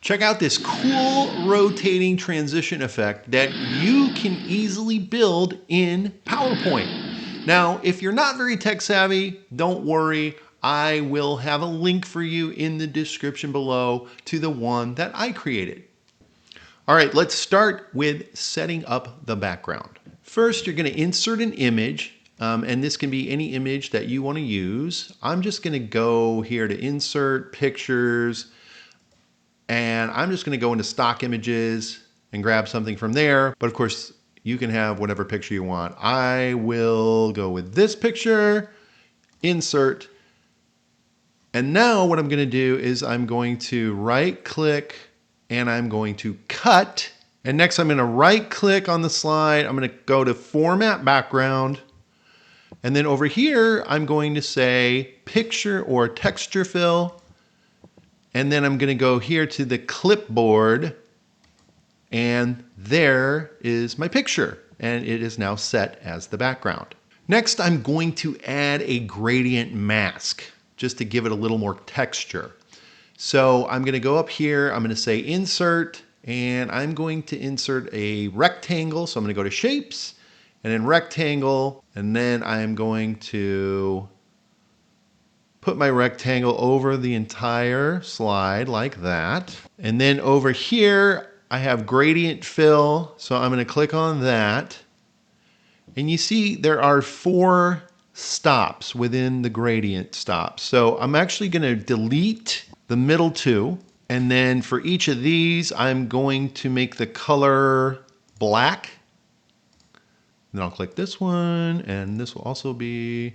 Check out this cool rotating transition effect that you can easily build in PowerPoint. Now, if you're not very tech savvy, don't worry. I will have a link for you in the description below to the one that I created. All right, let's start with setting up the background. First, you're going to insert an image, and this can be any image that you want to use. I'm just going to go here to Insert, Pictures, and I'm just going to go into Stock Images and grab something from there. But of course, you can have whatever picture you want. I will go with this picture, Insert, and now what I'm going to do is I'm going to right-click, and I'm going to cut. And next I'm going to right click on the slide. I'm going to go to Format Background. And then over here, I'm going to say Picture or Texture Fill. And then I'm going to go here to the clipboard. And there is my picture. And it is now set as the background. Next, I'm going to add a gradient mask just to give it a little more texture. So I'm going to go up here, I'm going to say Insert, and I'm going to insert a rectangle. So I'm going to go to Shapes, and then Rectangle, and then I'm going to put my rectangle over the entire slide like that. And then over here, I have Gradient Fill, so I'm going to click on that. And you see there are 4 stops within the gradient stops. So I'm actually going to delete the middle 2, and then for each of these I'm going to make the color black. And then I'll click this one, and this will also be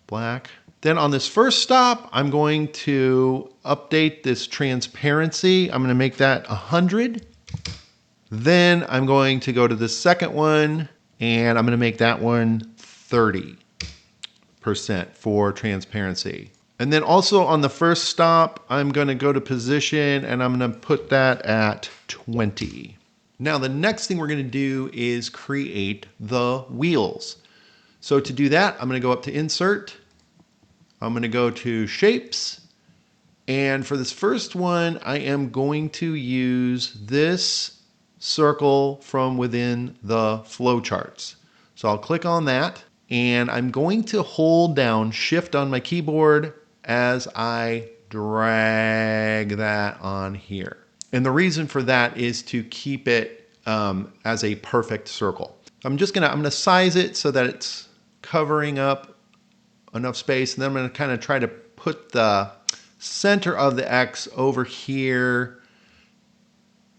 black. Then on this first stop, I'm going to update this transparency. I'm going to make that 100. Then I'm going to go to the second one, and I'm going to make that one 30% for transparency. And then also on the first stop, I'm going to go to position, and I'm going to put that at 20. Now the next thing we're going to do is create the wheels. So to do that, I'm going to go up to Insert. I'm going to go to Shapes. And for this first one, I am going to use this circle from within the flowcharts. So I'll click on that, and I'm going to hold down Shift on my keyboard as I drag that on here. And the reason for that is to keep it as a perfect circle. I'm gonna size it so that it's covering up enough space, and then I'm gonna kind of try to put the center of the X over here,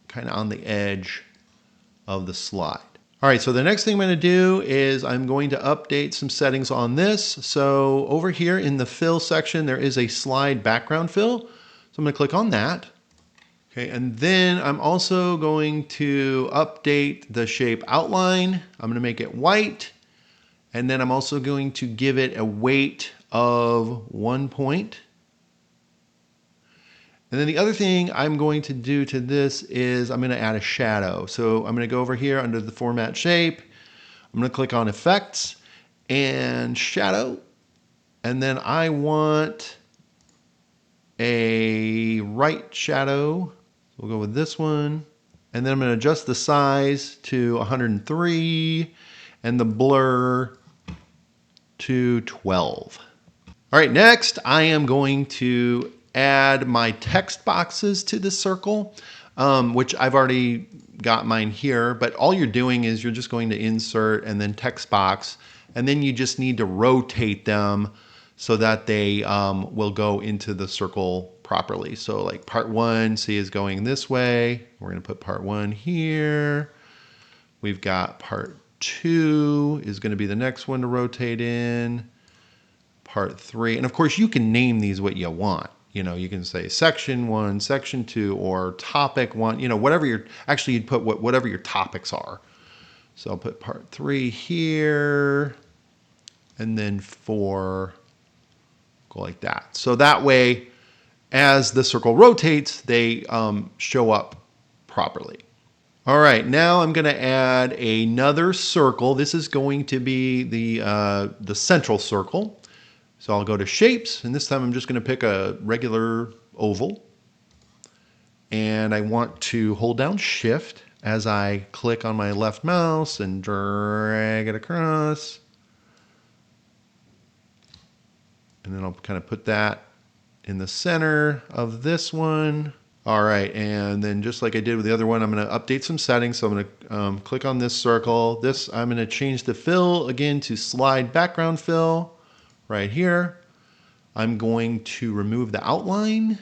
kind of on the edge of the slide. All right, so the next thing I'm going to do is I'm going to update some settings on this. So over here in the fill section, there is a slide background fill. So I'm going to click on that. Okay, and then I'm also going to update the shape outline. I'm going to make it white. And then I'm also going to give it a weight of 1 point. And then the other thing I'm going to do to this is I'm going to add a shadow. So I'm going to go over here under the Format Shape. I'm going to click on Effects and Shadow. And then I want a right shadow. We'll go with this one. And then I'm going to adjust the size to 103 and the blur to 12. All right, next I am going to add my text boxes to this circle, which I've already got mine here, but all you're doing is you're just going to Insert and then Text Box, and then you just need to rotate them so that they will go into the circle properly. So like part 1, see, is going this way. We're going to put part 1 here. We've got part 2 is going to be the next one to rotate in. Part 3, and of course you can name these what you want. You know, you can say section 1, section 2, or topic 1, you know, whatever you'd put whatever your topics are. So I'll put part 3 here, and then 4, go like that. So that way, as the circle rotates, they show up properly. All right, now I'm going to add another circle. This is going to be the central circle. So I'll go to Shapes, and this time I'm just going to pick a regular oval. and I want to hold down Shift as I click on my left mouse and drag it across. And then I'll kind of put that in the center of this one. All right, and then just like I did with the other one, I'm going to update some settings. So I'm going to click on this circle. I'm going to change the fill again to slide background fill right here. I'm going to remove the outline.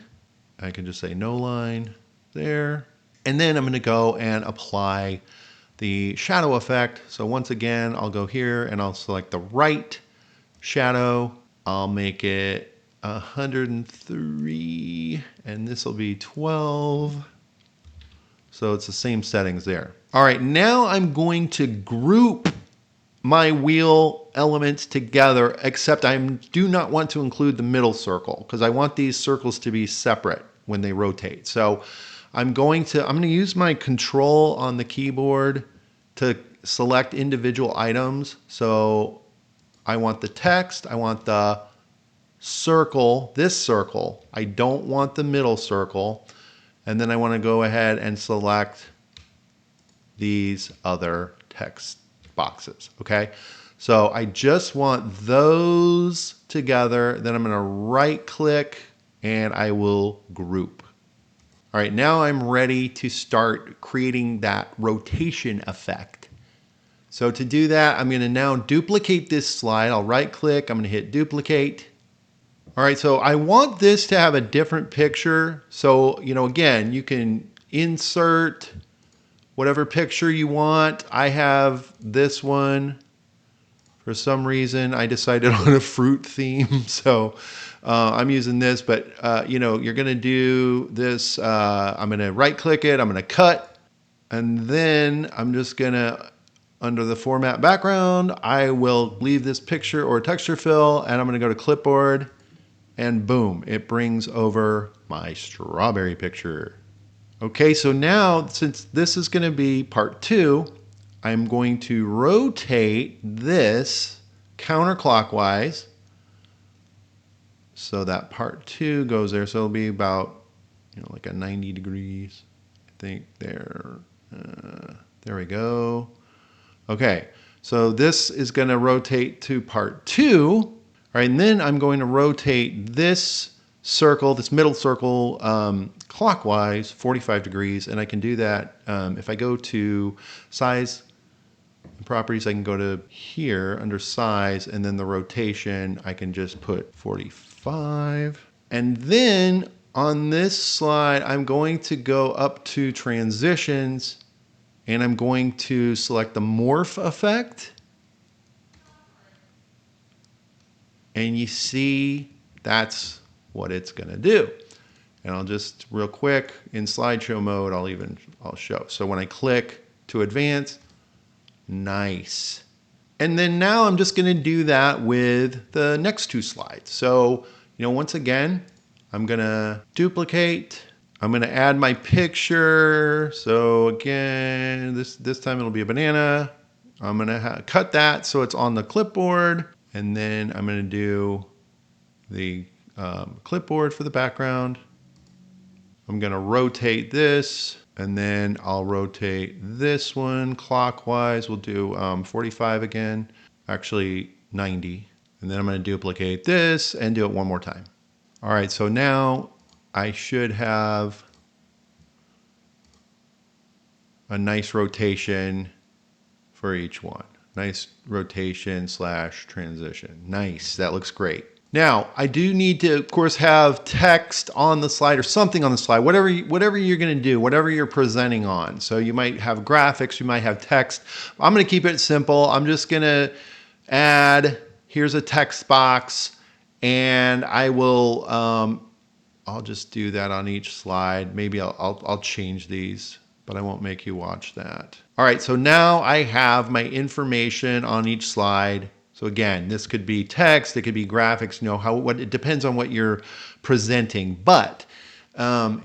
I can just say no line there. And then I'm going to go and apply the shadow effect. So once again, I'll go here and I'll select the right shadow. I'll make it 103 and this will be 12. So it's the same settings there. All right, now I'm going to group my wheel elements together, except I do not want to include the middle circle because I want these circles to be separate when they rotate. So I'm going to use my control on the keyboard to select individual items. So I want the text, I want the circle, this circle. I don't want the middle circle. And then I want to go ahead and select these other text boxes, okay? So I just want those together. Then I'm going to right click and I will group. All right, now I'm ready to start creating that rotation effect. So to do that, I'm going to now duplicate this slide. I'll right click, I'm going to hit duplicate. All right, so I want this to have a different picture. So, again, you can insert whatever picture you want. I have this one. For some reason, I decided on a fruit theme. So I'm using this, but you're going to do this. I'm going to right click it. I'm going to cut. And then I'm just going to, under the format background, I will leave this picture or texture fill, and I'm going to go to clipboard. And boom, it brings over my strawberry picture. Okay, so now since this is going to be part 2, I'm going to rotate this counterclockwise so that part 2 goes there. So it'll be about, like a 90 degrees. I think there. There we go. Okay, so this is going to rotate to part 2. All right, and then I'm going to rotate this circle, this middle circle, clockwise 45 degrees, and I can do that if I go to size and properties. I can go to here under size, and then the rotation I can just put 45. And then on this slide, I'm going to go up to transitions, and I'm going to select the morph effect. And you see, that's what it's going to do. And I'll just real quick in slideshow mode, I'll show. So when I click to advance, nice. And then now I'm just going to do that with the next 2 slides. So, once again, I'm going to duplicate. I'm going to add my picture. So again, this time it'll be a banana. I'm going to cut that so it's on the clipboard. And then I'm going to do the clipboard for the background. I'm going to rotate this, and then I'll rotate this one clockwise. We'll do 45 again, actually 90. And then I'm going to duplicate this and do it one more time. All right, so now I should have a nice rotation for each one. Nice rotation / transition. Nice, that looks great. Now, I do need to, of course, have text on the slide or something on the slide, whatever you're going to do, whatever you're presenting on. So you might have graphics, you might have text. I'm going to keep it simple. I'm just going to add, here's a text box, and I will, I'll just do that on each slide. Maybe I'll change these, but I won't make you watch that. All right, so now I have my information on each slide. So again, this could be text, it could be graphics, it depends on what you're presenting. But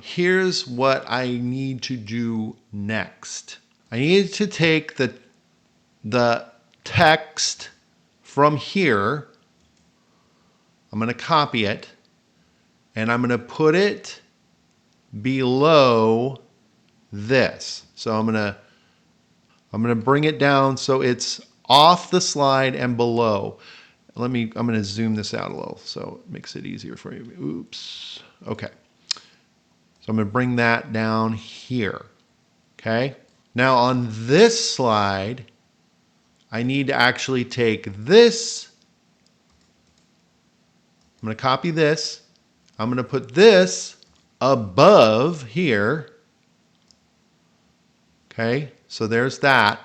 here's what I need to do next. I need to take the text from here. I'm going to copy it, and I'm going to put it below this. So I'm gonna bring it down so it's off the slide and below. I'm gonna zoom this out a little so it makes it easier for you. Oops. Okay. So I'm gonna bring that down here. Okay. Now on this slide, I need to actually take this. I'm gonna copy this. I'm gonna put this above here. Okay, so there's that.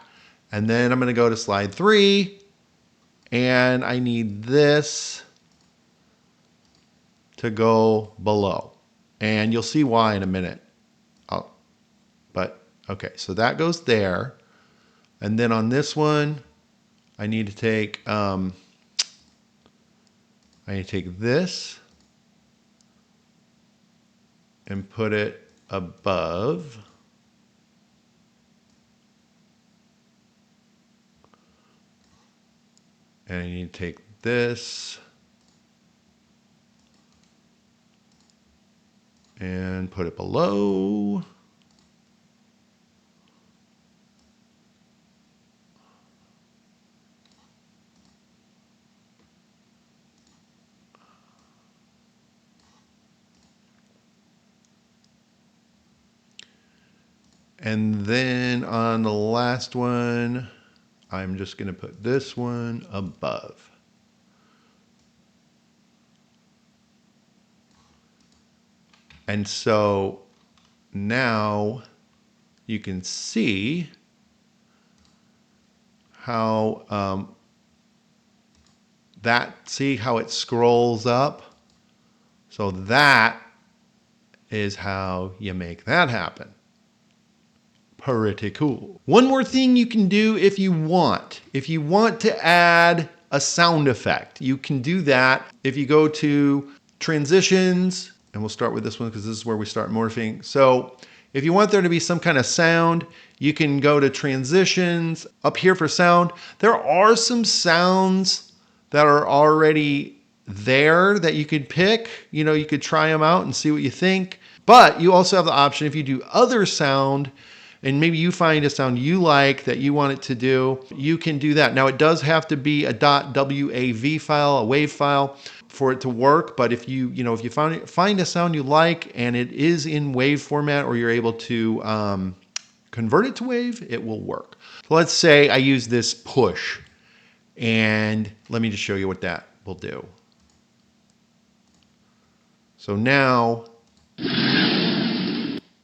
And then I'm going to go to slide 3, and I need this to go below. And you'll see why in a minute. But okay, so that goes there. And then on this one, I need to take this and put it above. And I need to take this and put it below. And then on the last one, I'm just going to put this one above. And so now you can see how see how it scrolls up? So that is how you make that happen. Pretty cool. One more thing you can do if you want. If you want to add a sound effect, you can do that. If you go to transitions, and we'll start with this one because this is where we start morphing. So if you want there to be some kind of sound, you can go to transitions up here for sound. There are some sounds that are already there that you could pick. You know, you could try them out and see what you think. But you also have the option if you do other sound, and maybe you find a sound you like that you want it to do, you can do that. Now it does have to be a .wav file, a WAV file for it to work. But if you find a sound you like and it is in WAV format, or you're able to convert it to WAV, it will work. So let's say I use this push, and let me just show you what that will do. So now,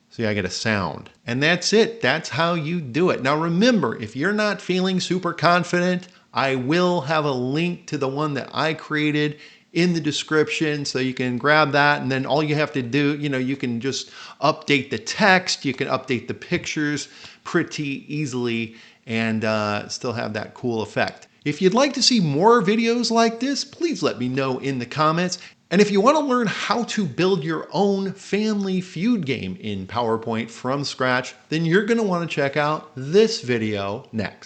see, I get a sound. And that's it. That's how you do it. Now remember, if you're not feeling super confident, I will have a link to the one that I created in the description, so you can grab that, and then all you have to do, you can just update the text, you can update the pictures pretty easily, and still have that cool effect. If you'd like to see more videos like this, please let me know in the comments. And if you want to learn how to build your own Family Feud game in PowerPoint from scratch, then you're going to want to check out this video next.